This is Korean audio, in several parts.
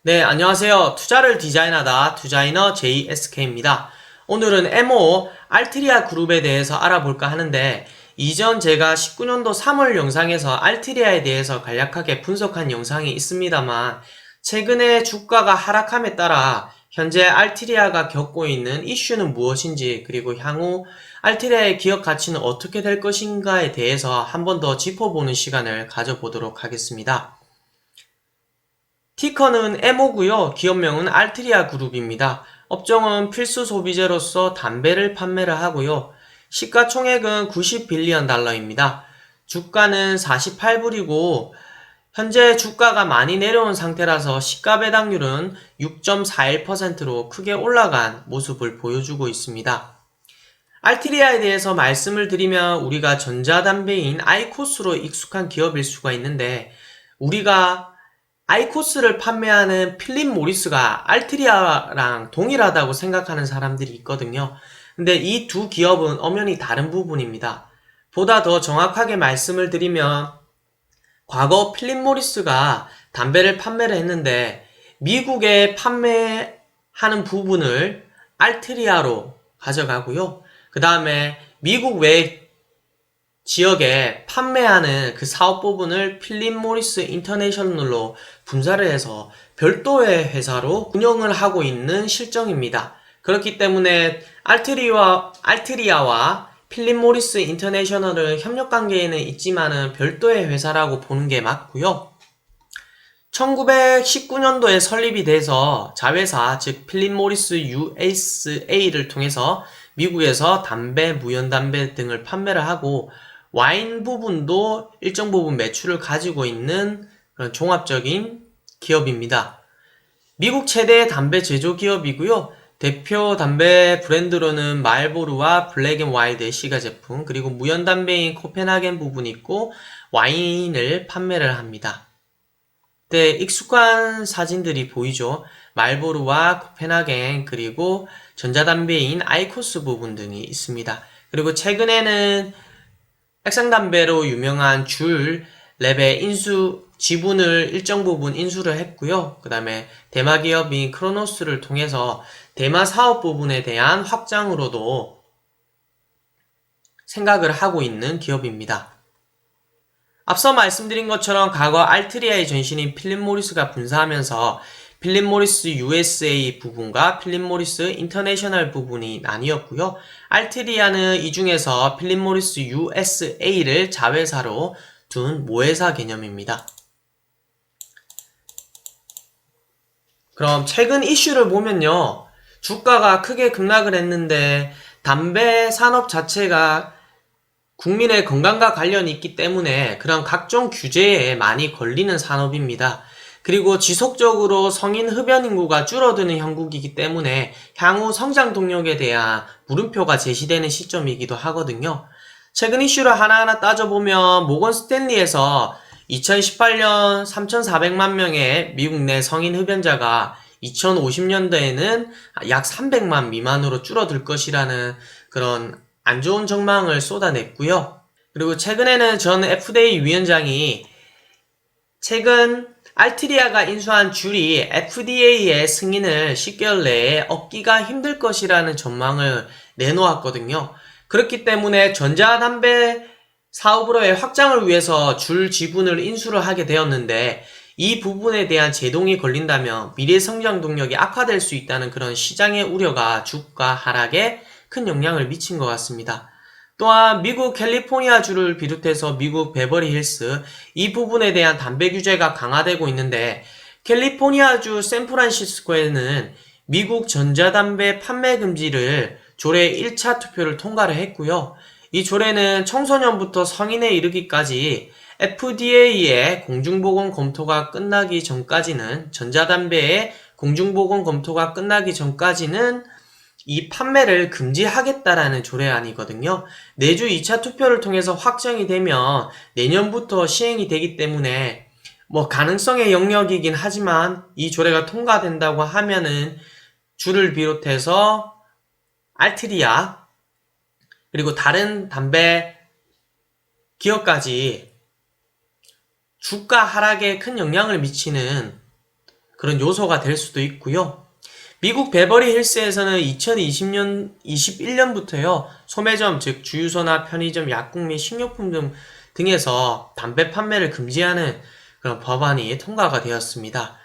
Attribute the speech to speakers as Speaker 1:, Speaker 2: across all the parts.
Speaker 1: 네, 안녕하세요. 투자를 디자인하다 디자이너 JSK입니다. 오늘은 MO 알트리아 그룹에 대해서 알아볼까 하는데 이전 제가 19년도 3월 영상에서 알트리아에 대해서 간략하게 분석한 영상이 있습니다만 최근에 주가가 하락함에 따라 현재 알트리아가 겪고 있는 이슈는 무엇인지 그리고 향후 알트리아의 기업 가치는 어떻게 될 것인가에 대해서 한 번 더 짚어보는 시간을 가져보도록 하겠습니다. 티커는 MO고요. 기업명은 알트리아 그룹입니다. 업종은 필수 소비재로서 담배를 판매를 하고요. 시가총액은 90빌리언 달러입니다. 주가는 48불이고 현재 주가가 많이 내려온 상태라서 시가 배당률은 6.41%로 크게 올라간 모습을 보여주고 있습니다. 알트리아에 대해서 말씀을 드리면 우리가 전자담배인 아이코스로 익숙한 기업일 수가 있는데 우리가 아이코스를 판매하는 필립 모리스가 알트리아랑 동일하다고 생각하는 사람들이 있거든요. 근데 이 두 기업은 엄연히 다른 부분입니다. 보다 더 정확하게 말씀을 드리면 과거 필립 모리스가 담배를 판매를 했는데 미국에 판매하는 부분을 알트리아로 가져가고요. 그 다음에 미국 외 지역에 판매하는 그 사업 부분을 필립 모리스 인터내셔널로 분사를 해서 별도의 회사로 운영을 하고 있는 실정입니다. 그렇기 때문에 알트리아와 필립 모리스 인터내셔널은 협력 관계에는 있지만은 별도의 회사라고 보는 게 맞고요. 1919년도에 설립이 돼서 자회사, 즉 필립 모리스 USA를 통해서 미국에서 담배, 무연담배 등을 판매를 하고 와인 부분도 일정 부분 매출을 가지고 있는 그런 종합적인 기업입니다. 미국 최대 담배 제조 기업이고요. 대표 담배 브랜드로는 말보루와 블랙앤와일드 시가 제품, 그리고 무연담배인 코펜하겐 부분이 있고 와인을 판매를 합니다. 네, 익숙한 사진들이 보이죠. 말보루와 코펜하겐 그리고 전자담배인 아이코스 부분 등이 있습니다. 그리고 최근에는 액상담배로 유명한 줄 랩의 지분을 일정 부분 인수를 했고요. 그 다음에 대마 기업인 크로노스를 통해서 대마 사업 부분에 대한 확장으로도 생각을 하고 있는 기업입니다. 앞서 말씀드린 것처럼 과거 알트리아의 전신인 필립 모리스가 분사하면서 필립 모리스 USA 부분과 필립 모리스 인터내셔널 부분이 나뉘었고요. 알트리아는 이 중에서 필립 모리스 USA를 자회사로 둔 모회사 개념입니다. 그럼 최근 이슈를 보면요. 주가가 크게 급락을 했는데 담배 산업 자체가 국민의 건강과 관련이 있기 때문에 그런 각종 규제에 많이 걸리는 산업입니다. 그리고 지속적으로 성인 흡연 인구가 줄어드는 형국이기 때문에 향후 성장 동력에 대한 물음표가 제시되는 시점이기도 하거든요. 최근 이슈를 하나하나 따져보면 모건 스탠리에서 2018년 3,400만 명의 미국 내 성인 흡연자가 2050년도에는 약 300만 미만으로 줄어들 것이라는 그런 안 좋은 전망을 쏟아냈고요. 그리고 최근에는 전 FDA 위원장이 최근 알트리아가 인수한 줄이 FDA의 승인을 10개월 내에 얻기가 힘들 것이라는 전망을 내놓았거든요. 그렇기 때문에 전자담배 사업으로의 확장을 위해서 줄 지분을 인수를 하게 되었는데 이 부분에 대한 제동이 걸린다면 미래 성장 동력이 악화될 수 있다는 그런 시장의 우려가 주가 하락에 큰 영향을 미친 것 같습니다. 또한 미국 캘리포니아주를 비롯해서 미국 베버리 힐스 이 부분에 대한 담배 규제가 강화되고 있는데 캘리포니아주 샌프란시스코에는 미국 전자담배 판매 금지를 조례 1차 투표를 통과를 했고요. 이 조례는 청소년부터 성인에 이르기까지 FDA의 공중보건 검토가 끝나기 전까지는 전자담배의 공중보건 검토가 끝나기 전까지는 이 판매를 금지하겠다라는 조례안이거든요. 내주 2차 투표를 통해서 확정이 되면 내년부터 시행이 되기 때문에 가능성의 영역이긴 하지만 이 조례가 통과된다고 하면은 줄을 비롯해서 알트리아 그리고 다른 담배 기업까지 주가 하락에 큰 영향을 미치는 그런 요소가 될 수도 있고요. 미국 베버리 힐스에서는 2021년부터요, 소매점, 즉 주유소나 편의점, 약국 및 식료품 등에서 담배 판매를 금지하는 그런 법안이 통과가 되었습니다.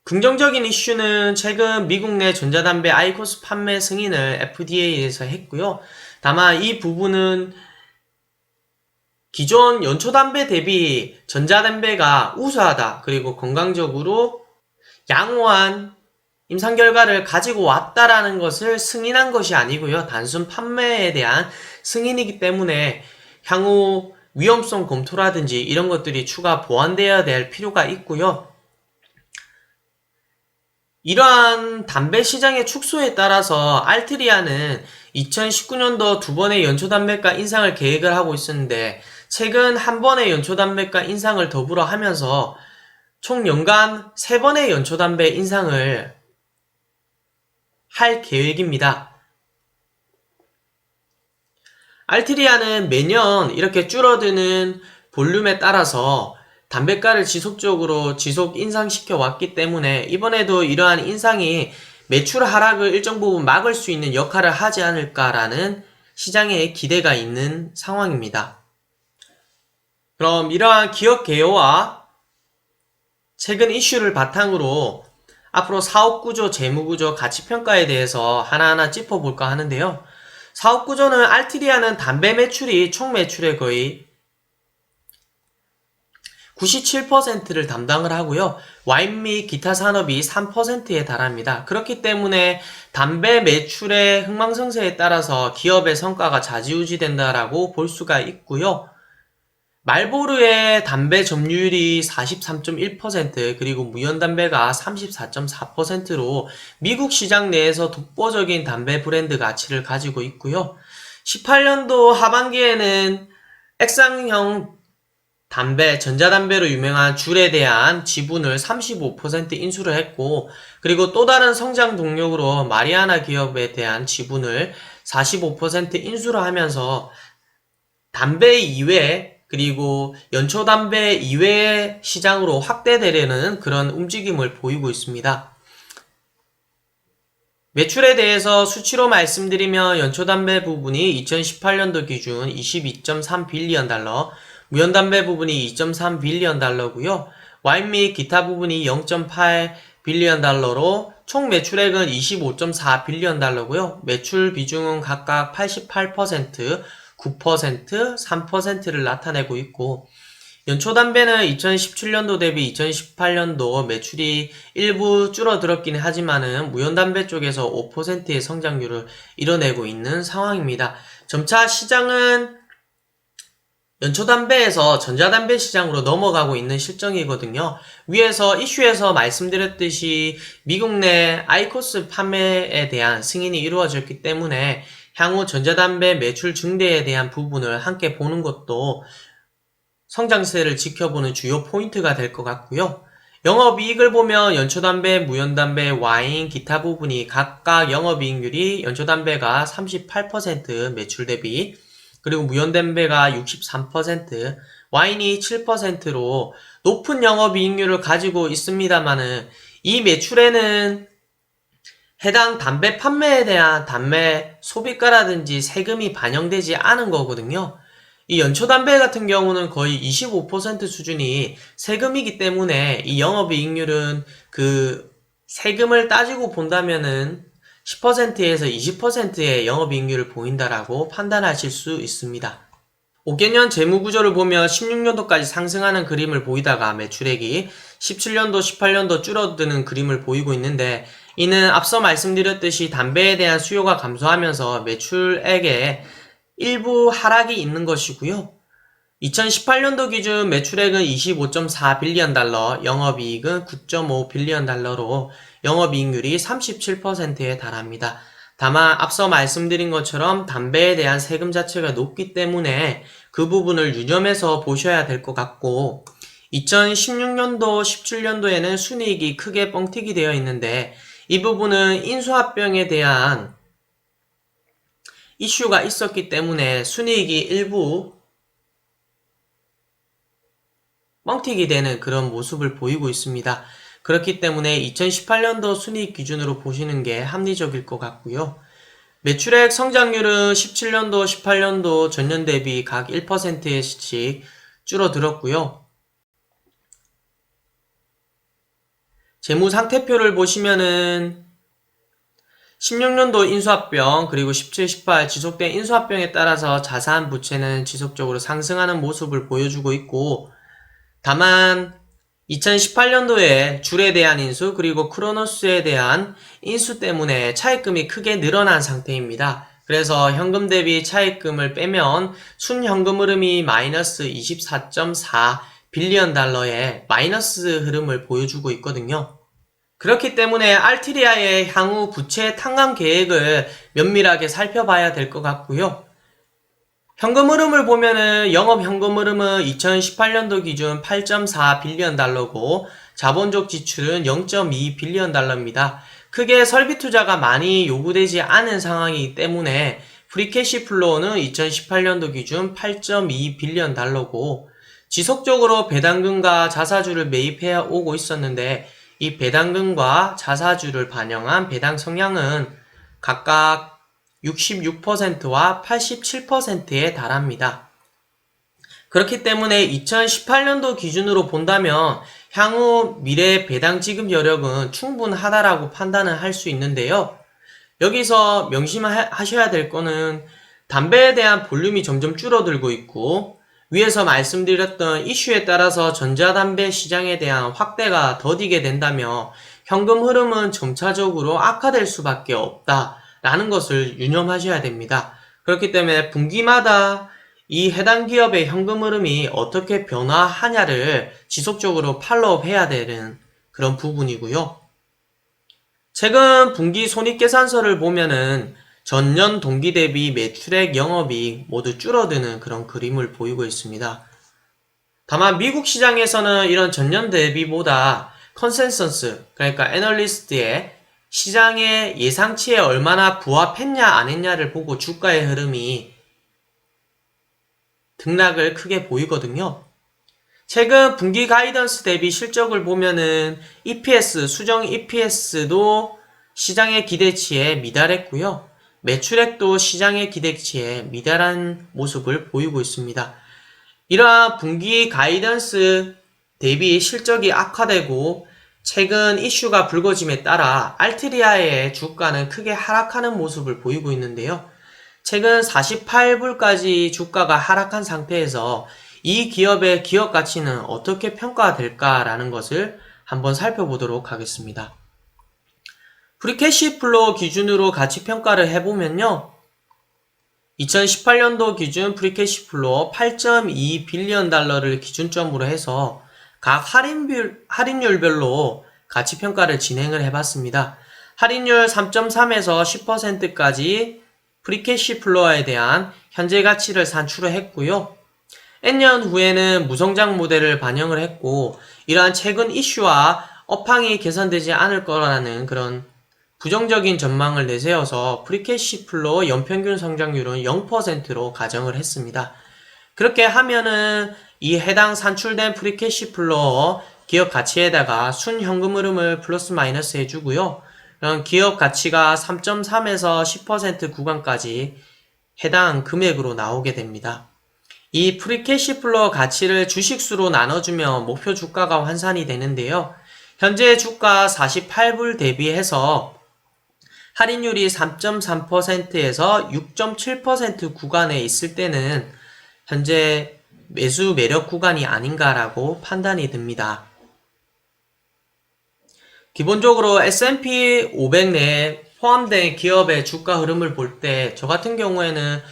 Speaker 1: 긍정적인 이슈는 최근 미국 내 전자담배 아이코스 판매 승인을 FDA에서 했고요. 다만 이 부분은 기존 연초담배 대비 전자담배가 우수하다, 그리고 건강적으로 양호한 임상 결과를 가지고 왔다라는 것을 승인한 것이 아니고요. 단순 판매에 대한 승인이기 때문에 향후 위험성 검토라든지 이런 것들이 추가 보완되어야 될 필요가 있고요. 이러한 담배 시장의 축소에 따라서 알트리아는 2019년도 2번의 연초담배가 인상을 계획을 하고 있었는데, 최근 한 번의 연초담배가 인상을 더불어 하면서 총 연간 3번의 연초담배 인상을 할 계획입니다. 알트리아는 매년 이렇게 줄어드는 볼륨에 따라서 담배가를 지속적으로 인상시켜 왔기 때문에 이번에도 이러한 인상이 매출 하락을 일정 부분 막을 수 있는 역할을 하지 않을까라는 시장의 기대가 있는 상황입니다. 그럼 이러한 기업 개요와 최근 이슈를 바탕으로 앞으로 사업구조, 재무구조, 가치평가에 대해서 하나하나 짚어볼까 하는데요. 사업구조는 알트리아는 담배 매출이 총 매출의 거의 97%를 담당을 하고요. 와인 및 기타 산업이 3%에 달합니다. 그렇기 때문에 담배 매출의 흥망성쇠에 따라서 기업의 성과가 좌지우지된다라고 볼 수가 있고요. 말보르의 담배 점유율이 43.1%, 그리고 무연담배가 34.4%로 미국 시장 내에서 독보적인 담배 브랜드 가치를 가지고 있고요. 18년도 하반기에는 액상형 담배, 전자담배로 유명한 줄에 대한 지분을 35% 인수를 했고, 그리고 또 다른 성장 동력으로 마리아나 기업에 대한 지분을 45% 인수를 하면서 담배 이외, 그리고 연초담배 이외의 시장으로 확대되려는 그런 움직임을 보이고 있습니다. 매출에 대해서 수치로 말씀드리면 연초담배 부분이 2018년도 기준 22.3 빌리언 달러, 무연담배 부분이 2.3 빌리언 달러고요. 와인 및 기타 부분이 0.8 빌리언 달러로 총 매출액은 25.4 빌리언 달러고요. 매출 비중은 각각 88%, 9%, 3%를 나타내고 있고, 연초담배는 2017년도 대비 2018년도 매출이 일부 줄어들었긴 하지만은 무연담배 쪽에서 5%의 성장률을 이뤄내고 있는 상황입니다. 점차 시장은 연초담배에서 전자담배 시장으로 넘어가고 있는 실정이거든요. 위에서 이슈에서 말씀드렸듯이 미국 내 아이코스 판매에 대한 승인이 이루어졌기 때문에 향후 전자담배 매출 증대에 대한 부분을 함께 보는 것도 성장세를 지켜보는 주요 포인트가 될 것 같고요. 영업이익을 보면 연초담배, 무연담배, 와인, 기타 부분이 각각 영업이익률이 연초담배가 38% 매출 대비, 그리고 무연담배가 63%, 와인이 7%로 높은 영업이익률을 가지고 있습니다만은 이 매출에는 해당 담배 판매에 대한 담배 소비가라든지 세금이 반영되지 않은 거거든요. 이 연초담배 같은 경우는 거의 25% 수준이 세금이기 때문에 이 영업이익률은 그 세금을 따지고 본다면은 10%에서 20%의 영업이익률을 보인다라고 판단하실 수 있습니다. 5개년 재무구조를 보면 16년도까지 상승하는 그림을 보이다가 매출액이 17년도, 18년도 줄어드는 그림을 보이고 있는데, 이는 앞서 말씀드렸듯이 담배에 대한 수요가 감소하면서 매출액에 일부 하락이 있는 것이고요. 2018년도 기준 매출액은 25.4 빌리언 달러, 영업이익은 9.5 빌리언 달러로 영업이익률이 37%에 달합니다. 다만 앞서 말씀드린 것처럼 담배에 대한 세금 자체가 높기 때문에 그 부분을 유념해서 보셔야 될 것 같고, 2016년도, 17년도에는 순이익이 크게 뻥튀기 되어 있는데 이 부분은 인수합병에 대한 이슈가 있었기 때문에 순이익이 일부 뻥튀기 되는 그런 모습을 보이고 있습니다. 그렇기 때문에 2018년도 순이익 기준으로 보시는 게 합리적일 것 같고요. 매출액 성장률은 17년도, 18년도 전년 대비 각 1%씩 줄어들었고요. 재무 상태표를 보시면은 16년도 인수합병 그리고 17, 18 지속된 인수합병에 따라서 자산 부채는 지속적으로 상승하는 모습을 보여주고 있고, 다만 2018년도에 줄에 대한 인수 그리고 크로노스에 대한 인수 때문에 차입금이 크게 늘어난 상태입니다. 그래서 현금 대비 차입금을 빼면 순현금 흐름이 마이너스 24.4 빌리언 달러의 마이너스 흐름을 보여주고 있거든요. 그렇기 때문에 알트리아의 향후 부채 탕감 계획을 면밀하게 살펴봐야 될 것 같고요. 현금 흐름을 보면은 영업 현금 흐름은 2018년도 기준 8.4 빌리언 달러고 자본적 지출은 0.2 빌리언 달러입니다. 크게 설비 투자가 많이 요구되지 않은 상황이기 때문에 프리캐시 플로우는 2018년도 기준 8.2 빌리언 달러고 지속적으로 배당금과 자사주를 매입해 오고 있었는데 이 배당금과 자사주를 반영한 배당 성향은 각각 66%와 87%에 달합니다. 그렇기 때문에 2018년도 기준으로 본다면 향후 미래 배당 지급 여력은 충분하다라고 판단을 할 수 있는데요. 여기서 명심하셔야 될 거는 담배에 대한 볼륨이 점점 줄어들고 있고, 위에서 말씀드렸던 이슈에 따라서 전자담배 시장에 대한 확대가 더디게 된다며 현금 흐름은 점차적으로 악화될 수밖에 없다라는 것을 유념하셔야 됩니다. 그렇기 때문에 분기마다 이 해당 기업의 현금 흐름이 어떻게 변화하냐를 지속적으로 팔로우 해야 되는 그런 부분이고요. 최근 분기 손익계산서를 보면은 전년 동기 대비 매출액 영업이익 모두 줄어드는 그런 그림을 보이고 있습니다. 다만 미국 시장에서는 이런 전년 대비보다 컨센서스, 그러니까 애널리스트의 시장의 예상치에 얼마나 부합했냐 안 했냐를 보고 주가의 흐름이 등락을 크게 보이거든요. 최근 분기 가이던스 대비 실적을 보면은 EPS, 수정 EPS도 시장의 기대치에 미달했고요. 매출액도 시장의 기대치에 미달한 모습을 보이고 있습니다. 이러한 분기 가이던스 대비 실적이 악화되고 최근 이슈가 불거짐에 따라 알트리아의 주가는 크게 하락하는 모습을 보이고 있는데요. 최근 48불까지 주가가 하락한 상태에서 이 기업의 기업 가치는 어떻게 평가될까라는 것을 한번 살펴보도록 하겠습니다. 프리캐시 플로우 기준으로 가치 평가를 해보면요. 2018년도 기준 프리캐시 플로우 8.2 빌리언 달러를 기준점으로 해서 각 할인율별로 가치 평가를 진행을 해봤습니다. 할인율 3.3에서 10%까지 프리캐시 플로어에 대한 현재 가치를 산출을 했고요. N년 후에는 무성장 모델을 반영을 했고 이러한 최근 이슈와 업황이 개선되지 않을 거라는 그런 부정적인 전망을 내세워서 프리캐시 플로어 연평균 성장률은 0%로 가정을 했습니다. 그렇게 하면은 이 해당 산출된 프리캐시 플로어 기업 가치에다가 순현금 흐름을 플러스 마이너스 해주고요. 그럼 기업 가치가 3.3에서 10% 구간까지 해당 금액으로 나오게 됩니다. 이 프리캐시 플로어 가치를 주식수로 나눠주면 목표 주가가 환산이 되는데요. 현재 주가 48불 대비해서 할인율이 3.3%에서 6.7% 구간에 있을 때는 현재 매수 매력 구간이 아닌가라고 판단이 듭니다. 기본적으로 S&P 500 내에 포함된 기업의 주가 흐름을 볼 때 저 같은 경우에는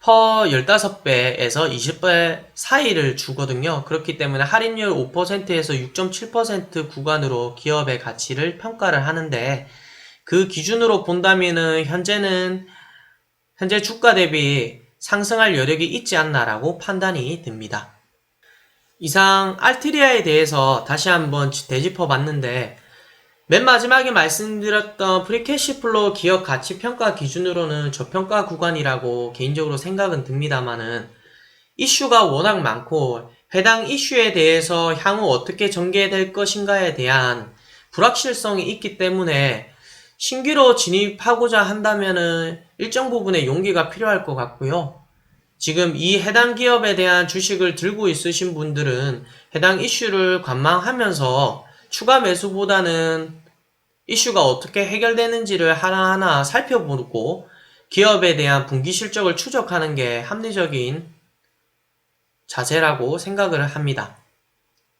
Speaker 1: 퍼 15배에서 20배 사이를 주거든요. 그렇기 때문에 할인율 5%에서 6.7% 구간으로 기업의 가치를 평가를 하는데 그 기준으로 본다면은 현재 주가 대비 상승할 여력이 있지 않나라고 판단이 듭니다. 이상 알트리아에 대해서 다시 한번 되짚어 봤는데 맨 마지막에 말씀드렸던 프리캐시 플로우 기업 가치 평가 기준으로는 저평가 구간이라고 개인적으로 생각은 듭니다만은 이슈가 워낙 많고 해당 이슈에 대해서 향후 어떻게 전개될 것인가에 대한 불확실성이 있기 때문에 신규로 진입하고자 한다면은 일정 부분의 용기가 필요할 것 같고요. 지금 이 해당 기업에 대한 주식을 들고 있으신 분들은 해당 이슈를 관망하면서 추가 매수보다는 이슈가 어떻게 해결되는지를 하나하나 살펴보고 기업에 대한 분기 실적을 추적하는 게 합리적인 자세라고 생각을 합니다.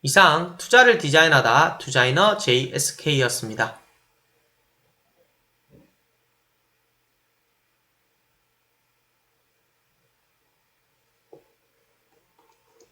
Speaker 1: 이상 투자를 디자인하다 투자이너 JSK였습니다.